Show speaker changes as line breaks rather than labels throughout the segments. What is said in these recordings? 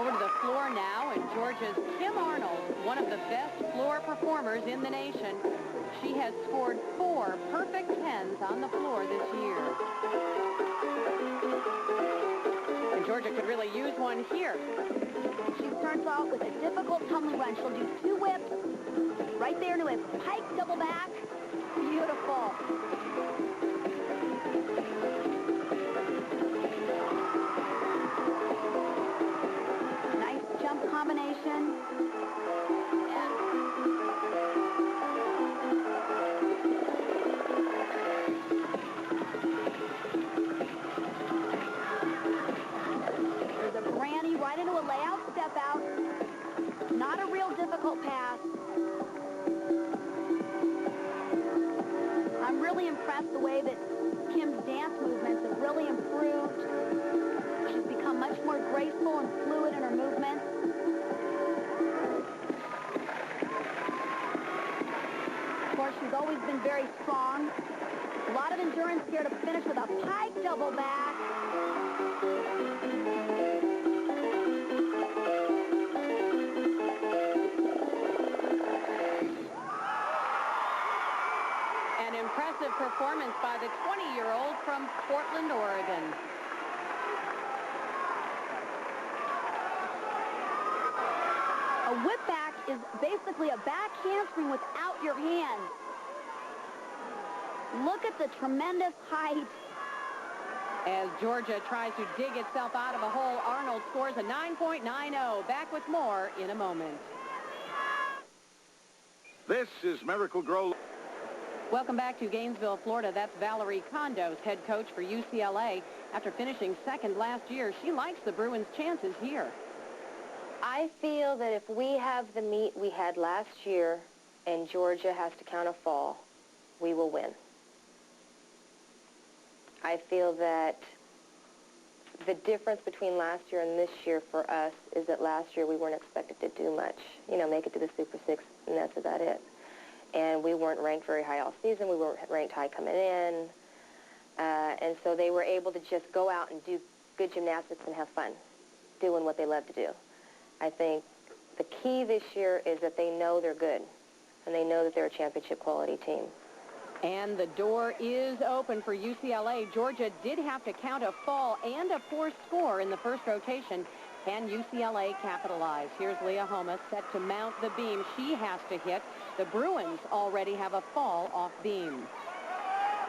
Over to the floor now, and Georgia's Kim Arnold, one of the best floor performers in the nation. She has scored 4 perfect 10s on the floor this year. And Georgia could really use one here.
She starts off with a difficult tumbling run. She'll do 2 whips right there to a pike double back. Beautiful. Nice jump combination. There's a granny right into a layout step out. Not a real difficult pass. I'm really impressed the way that Kim's dance movements have really improved. She's become much more graceful and fluid in her movements. Of course, she's always been very strong. A lot of endurance here to finish with a pike double back.
An impressive performance by the 20-year-old from Portland, Oregon.
A whip back is basically a back handspring without your hand. Look at the tremendous height.
As Georgia tries to dig itself out of a hole, Arnold scores a 9.90. Back with more in a moment.
This is Miracle Grow.
Welcome back to Gainesville, Florida. That's Valerie Condos, head coach for UCLA. After finishing second last year, she likes the Bruins' chances here.
I feel that if we have the meet we had last year and Georgia has to count a fall, we will win. I feel that the difference between last year and this year for us is that last year we weren't expected to do much. You know, make it to the Super Six, and that's about it. And we weren't ranked very high all season. We weren't ranked high coming in. And so they were able to just go out and do good gymnastics and have fun doing what they love to do. I think the key this year is that they know they're good, and they know that they're a championship quality team.
And the door is open for UCLA. Georgia did have to count a fall and a forced score in the first rotation. Can UCLA capitalize? Here's Leah Homa set to mount the beam. She has to hit. The Bruins already have a fall off beam.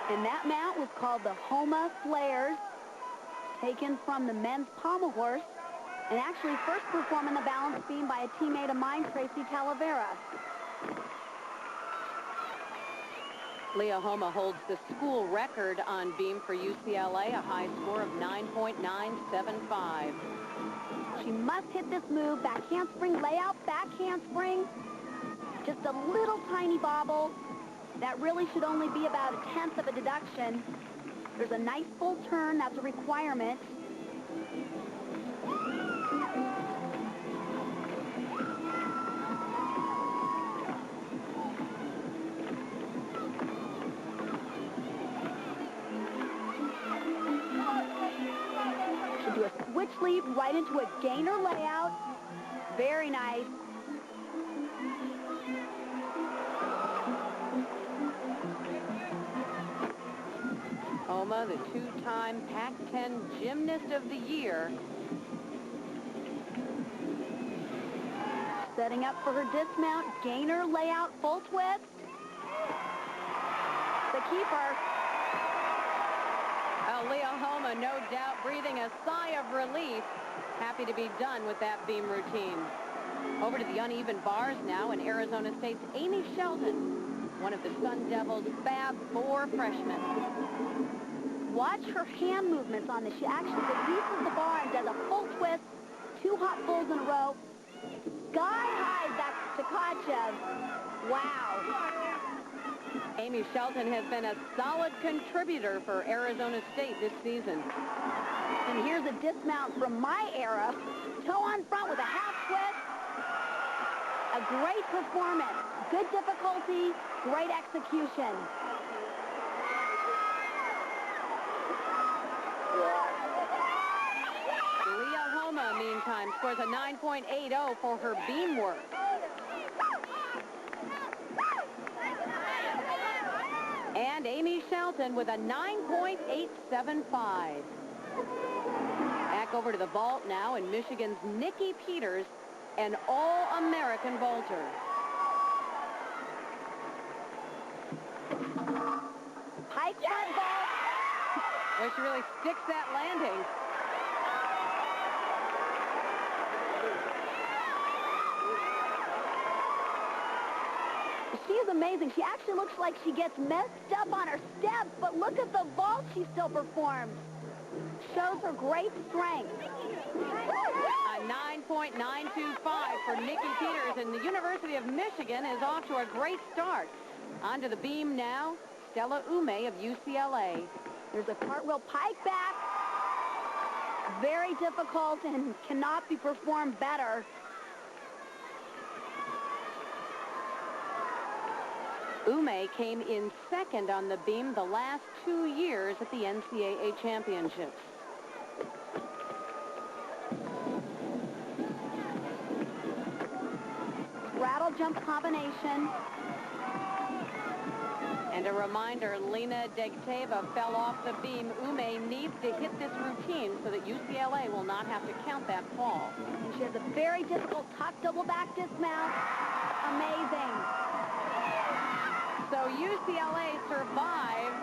And that mount was called the Homa Flares, taken from the men's pommel horse, and actually first performed in the balance beam by a teammate of mine, Tracy Talavera.
Leah Homa holds the school record on beam for UCLA, a high score of 9.975.
She must hit this move, back handspring, layout, back handspring. Just a little tiny bobble. That really should only be about 1/10 of a deduction. There's a nice full turn, that's a requirement. She'll do a switch leap right into a gainer layout. Very nice.
Homa, the 2-time Pac-10 Gymnast of the Year.
Setting up for her dismount, gainer layout, full twist. The keeper.
Leah Homa, no doubt, breathing a sigh of relief. Happy to be done with that beam routine. Over to the uneven bars now, and Arizona State's Amy Shelton, one of the Sun Devils' Fab 4 freshmen.
Watch her hand movements on this. She actually releases the bar and does a full twist, 2 hot pulls in a row. Sky high back to Kachev. Wow.
Amy Shelton has been a solid contributor for Arizona State this season.
And here's a dismount from my era. Toe on front with a half twist. A great performance. Good difficulty, great execution.
Leah Homa, meantime, time, scores a 9.80 for her beam work. And Amy Shelton with a 9.875. Back over to the vault now, and Michigan's Nikki Peters, an All-American vaulter.
Pike front vault.
Well, she really sticks that landing.
She is amazing. She actually looks like she gets messed up on her steps, but look at the vault she still performs. Shows her great strength.
A 9.925 for Nikki Peters, and the University of Michigan is off to a great start. Onto the beam now, Stella Ume of UCLA.
There's a cartwheel pike back. Very difficult and cannot be performed better.
Ume came in second on the beam the last 2 years at the NCAA championships.
Rattle jump combination.
And a reminder, Lena Degteva fell off the beam. Ume needs to hit this routine so that UCLA will not have to count that fall.
And she has a very difficult tuck double back dismount. Amazing.
So UCLA survives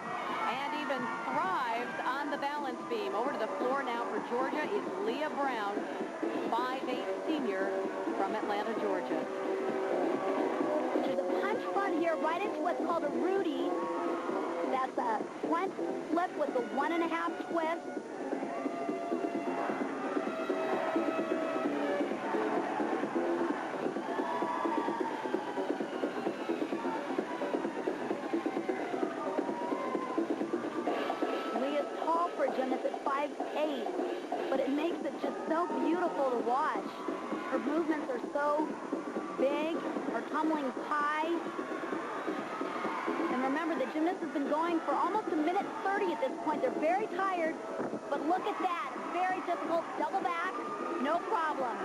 and even thrives on the balance beam. Over to the floor now for Georgia is Leah Brown, 5'8" senior from Atlanta, Georgia.
There's a punch front here right into what's called a Rudy. That's a front flip with a 1.5 twist. Leah's tall for a gymnast at 5'8", but it makes it just so beautiful to watch. Her movements are so big, her tumbling's high. And remember, the gymnast has been going for almost a minute 30 at this point. They're very tired, but look at that. Very difficult. Double back, no problem.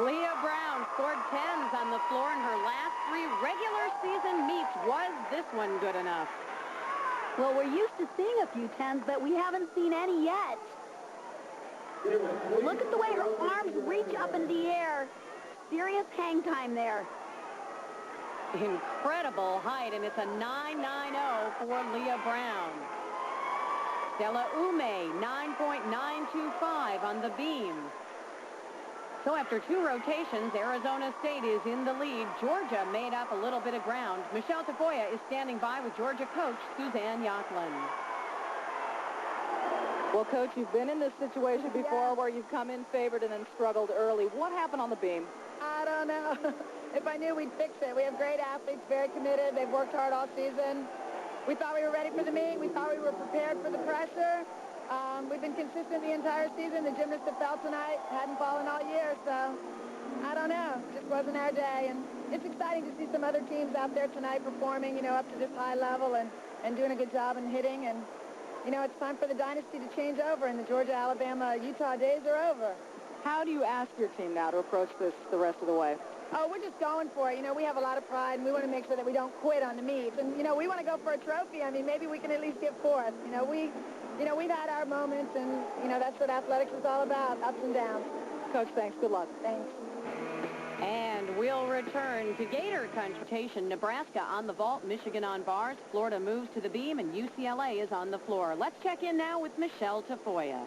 Leah Brown scored 10s on the floor in her last 3 regular season meets. Was this one good enough?
Well, we're used to seeing a few 10s, but we haven't seen any yet. Look at the way her arms reach up in the air. Serious hang time there.
Incredible height, and it's a 9.90 for Leah Brown. Stella Ume, 9.925 on the beam. So after 2 rotations, Arizona State is in the lead. Georgia made up a little bit of ground. Michelle Tafoya is standing by with Georgia coach Suzanne Yocklin.
Well, Coach, you've been in this situation before where you've come in favored and then struggled early. What happened on the beam?
I don't know. If I knew, we'd fix it. We have great athletes, very committed. They've worked hard all season. We thought we were ready for the meet. We thought we were prepared for the pressure. We've been consistent the entire season. The gymnasts have fell tonight, hadn't fallen all year, so I don't know. It just wasn't our day. And it's exciting to see some other teams out there tonight performing, you know, up to this high level and doing a good job in hitting. And, you know, it's time for the dynasty to change over, and the Georgia, Alabama, Utah days are over.
How do you ask your team now to approach this the rest of the way?
Oh, we're just going for it. You know, we have a lot of pride, and we want to make sure that we don't quit on the meet. And, you know, we want to go for a trophy. I mean, maybe we can at least get fourth. We've had our moments, and, you know, that's what athletics is all about, ups and downs.
Coach, thanks. Good luck.
Thanks.
And we'll return to Gator Confrontation. Nebraska on the vault, Michigan on bars. Florida moves to the beam, and UCLA is on the floor. Let's check in now with Michelle Tafoya.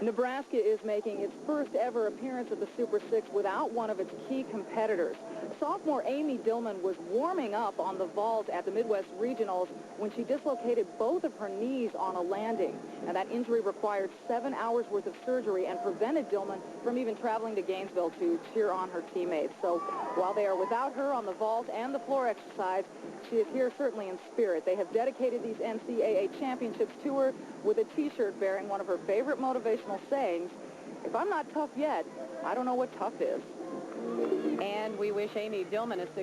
Nebraska is making its first ever appearance at the Super 6 without one of its key competitors. Sophomore Amy Dillman was warming up on the vault at the Midwest Regionals when she dislocated both of her knees on a landing. And that injury required 7 hours worth of surgery and prevented Dillman from even traveling to Gainesville to cheer on her teammates. So while they are without her on the vault and the floor exercise, she is here certainly in spirit. They have dedicated these NCAA championships to her with a T-shirt bearing one of her favorite motivational sayings, "If I'm not tough yet, I don't know what tough is."
And we wish Amy Dillman a success.